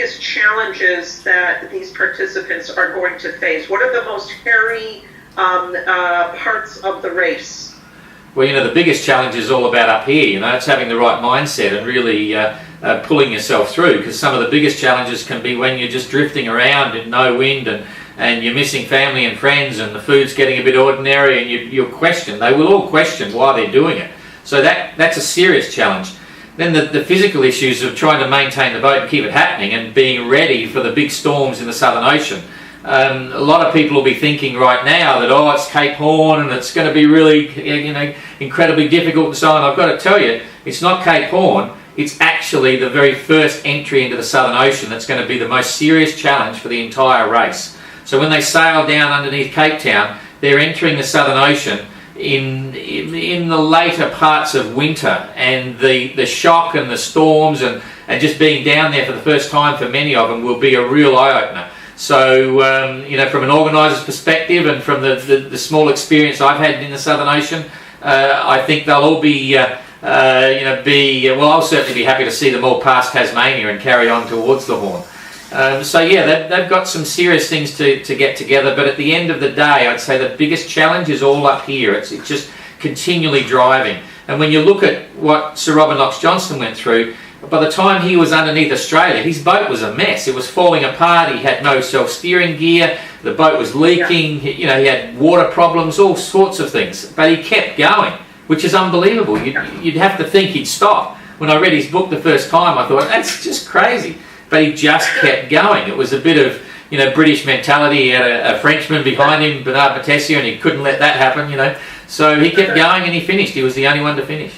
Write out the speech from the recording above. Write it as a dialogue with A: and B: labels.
A: biggest challenges that these participants are going to face? What are the most hairy parts of the race?
B: Well, the biggest challenge is all about up here. It's having the right mindset and really pulling yourself through, because some of the biggest challenges can be when you're just drifting around in no wind and you're missing family and friends and the food's getting a bit ordinary and you'll question. They will all question why they're doing it. So that's a serious challenge. Then the physical issues of trying to maintain the boat and keep it happening and being ready for the big storms in the Southern Ocean. A lot of people will be thinking right now that, it's Cape Horn and it's going to be really, incredibly difficult and so on. I've got to tell you, it's not Cape Horn. It's actually the very first entry into the Southern Ocean that's going to be the most serious challenge for the entire race. So when they sail down underneath Cape Town, they're entering the Southern Ocean in the later parts of winter, and the shock and the storms and just being down there for the first time for many of them will be a real eye-opener. So, from an organiser's perspective and from the small experience I've had in the Southern Ocean, I think they'll all be, I'll certainly be happy to see them all past Tasmania and carry on towards the Horn. They've got some serious things to get together, but at the end of the day, I'd say the biggest challenge is all up here. It's just continually driving. And when you look at what Sir Robert Knox-Johnston went through, by the time he was underneath Australia, his boat was a mess. It was falling apart. He had no self-steering gear. The boat was leaking. He had water problems, all sorts of things. But he kept going, which is unbelievable. You'd have to think he'd stop. When I read his book the first time, I thought, that's just crazy. But he just kept going. It was a bit of, British mentality. He had a Frenchman behind him, Bernard Matessier, and he couldn't let that happen, So he kept going and he finished. He was the only one to finish.